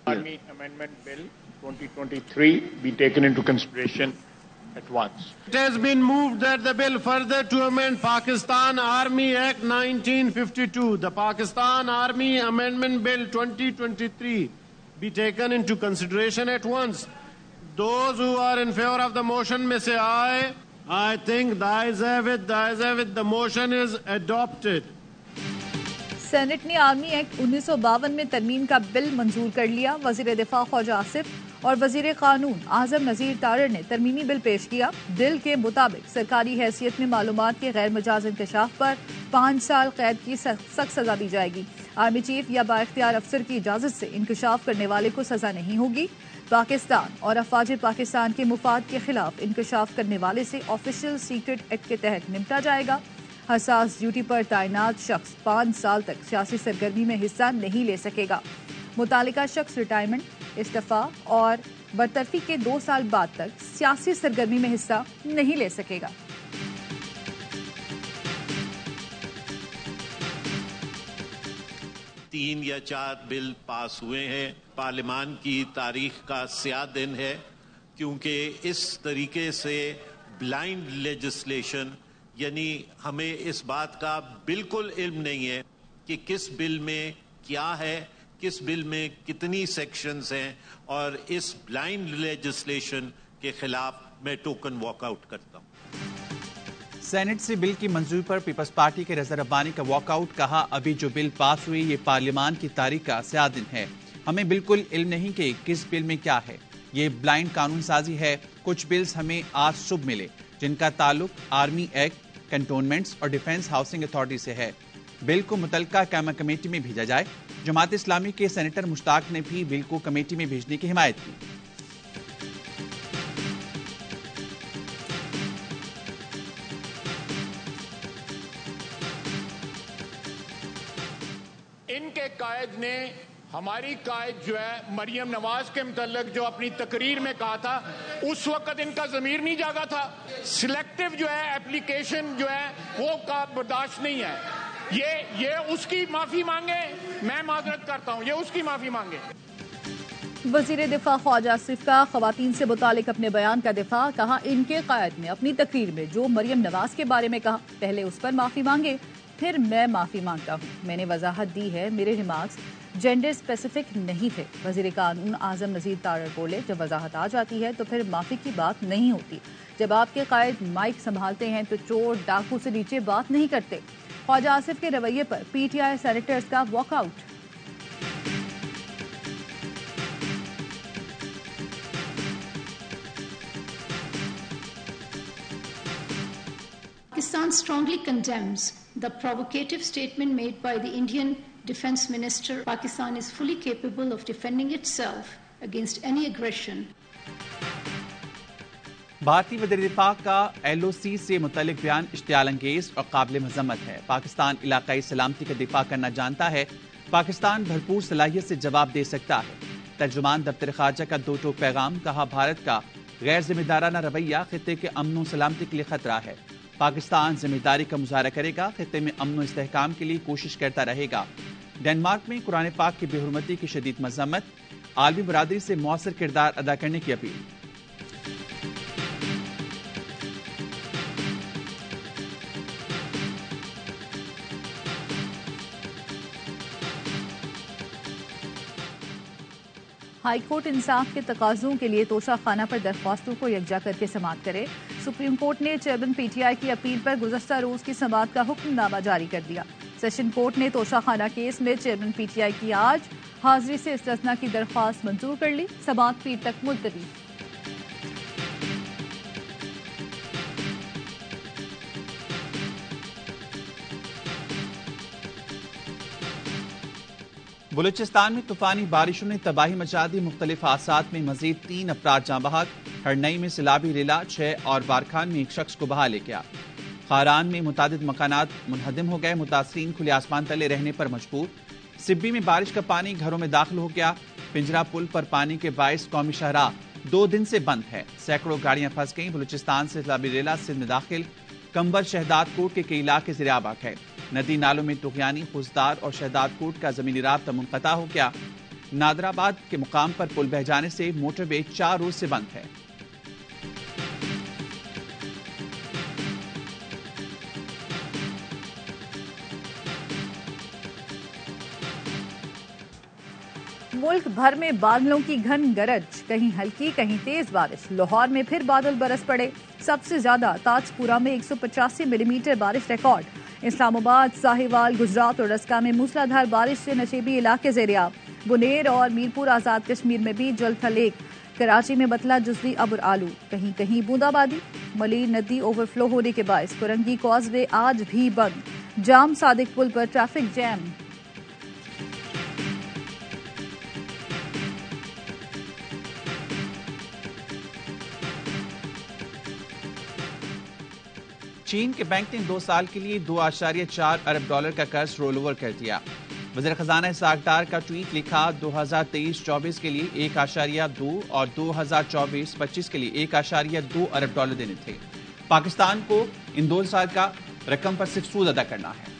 Army Amendment Bill 2023 be taken into consideration at once. It has been moved that the bill further to amend Pakistan Army Act 1952, the Pakistan Army Amendment Bill 2023 be taken into consideration at once. Those who are in favor of the motion may say aye. I think the ayes have it, the ayes have it. The motion is adopted. Senate نے army act 1952 میں ترمیم کا بل منظور کر لیا. وزیر دفاع خواجہ آصف اور وزیر قانون اعظم نذیر تارڑ نے ترمیمی بل پیش کیا. بل کے مطابق سرکاری حیثیت میں معلومات کے غیر مجاز انکشاف پر 5 سال قید کی سخت سزا دی جائے گی. آرمی چیف یا بااختیار افسر کی اجازت سے انکشاف کرنے والے کو سزا نہیں ہوگی. پاکستان اور افواج پاکستان کے مفاد کے خلاف انکشاف کرنے والے سے آفیشل سیکرٹ ایکٹ کے تحت نمٹا جائے گا. حساس ڈیوٹی پر تعینات شخص 5 سال تک سیاسی سرگرمی میں حصہ نہیں لے سکے گا. متعلقہ شخص ریٹائرمنٹ, استعفا اور برطرفی کے 2 سال بعد تک سیاسی سرگرمی میں حصہ نہیں لے سکے گا. تین یا 4 بل پاس ہوئے ہیں. پارلیمان کی تاریخ کا سیاہ دن ہے کیونکہ اس طریقے سے بلائنڈ لیجسلیشن یعنی ہمیں اس بات کا بالکل علم نہیں ہے کہ کس بل میں کیا ہے, کس بل میں کتنی سیکشنز ہیں, اور اس بلائنڈ لیجسلیشن کے خلاف میں ٹوکن واک آؤٹ کرتا ہوں. سینٹ سے بل کی منظوری پر پیپلز پارٹی کے رضا ربانی کا واک آؤٹ. کہا ابھی جو بل پاس ہوئی یہ پارلیمان کی تاریخ کا سیاہ دن ہے. ہمیں بالکل علم نہیں کہ کس بل میں کیا ہے. یہ بلائنڈ قانون سازی ہے. کچھ بلز ہمیں آج صبح ملے جن کا تعلق آرمی ایکٹ, کنٹونمنٹس اور ڈیفنس ہاؤسنگ اتھارٹی سے ہے. بل کو متعلقہ قائمہ کمیٹی میں بھیجا جائے. جماعت اسلامی کے سینیٹر مشتاق نے بھی بل کو کمیٹی میں بھیجنے کی حمایت کی. ان کے قائد نے ہماری قائد جو ہے مریم نواز کے متعلق جو اپنی تقریر میں کہا تھا, اس وقت ان کا ضمیر نہیں جاگا تھا. سلیکٹو جو ہے اپلیکیشن جو ہے وہ کا برداشت نہیں ہے. یہ اس کی معافی مانگے. میں معذرت کرتا ہوں, یہ اس کی معافی مانگے. وزیر دفاع خواجہ آصف کا خواتین سے متعلق اپنے بیان کا دفاع. کہا ان کے قائد نے اپنی تقریر میں جو مریم نواز کے بارے میں کہا پہلے اس پر معافی مانگے پھر میں معافی مانگتا ہوں. میں نے وضاحت دی ہے میرے ریمارکس جینڈر اسپیسیفک نہیں تھے. وزیر قانون اعظم نذیر تارڑ بولے جب وضاحت آ جاتی ہے تو پھر معافی کی بات نہیں ہوتی. جب آپ کے قائد مائک سنبھالتے ہیں تو چور ڈاکو سے نیچے بات نہیں کرتے. خواجہ آصف کے رویے پر پی ٹی آئی سینیٹرز کا walk out. Pakistan strongly condemns the provocative statement made by the Indian Defence Minister. Pakistan is fully capable of defending itself against any aggression. بھارتی وزیر دفاع کا ایل او سی سے متعلق بیان اشتعال انگیز اور قابل مذمت ہے. پاکستان علاقائی سلامتی کا دفاع کرنا جانتا ہے. پاکستان بھرپور صلاحیت سے جواب دے سکتا ہے. ترجمان دفتر خارجہ کا 2 ٹوک پیغام. کہا بھارت کا غیر ذمہ دارانہ رویہ خطے کے امن و سلامتی کے لیے خطرہ ہے. پاکستان ذمہ داری کا مظاہرہ کرے گا. خطے میں امن و استحکام کے لیے کوشش کرتا رہے گا. ڈنمارک میں قرآن پاک کی بے حرمتی کی شدید مذمت. عالمی برادری سے مؤثر کردار ادا کرنے کی اپیل. ہائی کورٹ انصاف کے تقاضوں کے لیے توشہ خانہ پر درخواستوں کو یکجا کر کے سماعت کرے. سپریم کورٹ نے چیئرمین پی ٹی آئی کی اپیل پر گزشتہ روز کی سماعت کا حکم نامہ جاری کر دیا. سیشن کورٹ نے توشہ خانہ کیس میں چیئرمین پی ٹی آئی کی آج حاضری سے استثناء کی درخواست منظور کر لی. سماعت پیر تک ملتوی. بلوچستان میں طوفانی بارشوں نے تباہی مچا دی. مختلف حادثات میں مزید 3 افراد جاں بحق. ہرنئی میں سیلابی ریلا 6 اور بارکھان میں 1 شخص کو بہا لے گیا. خاران میں متعدد مکانات منہدم ہو گئے. متاثرین کھلے آسمان تلے رہنے پر مجبور. سبی میں بارش کا پانی گھروں میں داخل ہو گیا. پنجرا پل پر پانی کے باعث قومی شاہراہ 2 دن سے بند ہے. سینکڑوں گاڑیاں پھنس گئیں. بلوچستان سے سیلابی ریلا سندھ میں داخل. کمبر شہداد کوٹ کے کئی علاقے زیر آب ہے. ندی نالوں میں طغیانی، خوزدار اور شہداد کوٹ کا زمینی رابطہ منقطع ہو گیا. نادرآباد کے مقام پر پل بہہ جانے سے موٹر وے 4 روز سے بند ہے۔ ملک بھر میں بادلوں کی گھن گرج، کہیں ہلکی کہیں تیز بارش۔ لاہور میں پھر بادل برس پڑے، سب سے زیادہ تاج پورہ میں 185 ملی میٹر بارش ریکارڈ۔ اسلام آباد، ساہیوال، گجرات اور رسکا میں موسلا دھار بارش سے نشیبی علاقے زیریاب۔ بنیر اور میرپور آزاد کشمیر میں بھی جل تھل ایک۔ کراچی میں بتلا جزوی ابر آلو، کہیں کہیں بوندا بادی۔ ملیر ندی اوور فلو ہونے کے باعث کرنگی کاز وے آج بھی بند، جام صادق پل پر ٹریفک جیم۔ چین کے بینک نے 2 سال کے لیے $2.4 ارب کا قرض رول اوور کر دیا۔ وزیر خزانہ اسحاق ڈار کا ٹویٹ لکھا، 2023-24 کے لیے 1.2 اور 2024-25 کے لیے $1.2 ارب دینے تھے۔ پاکستان کو ان 2 سال کا رقم پر صرف سود ادا کرنا ہے۔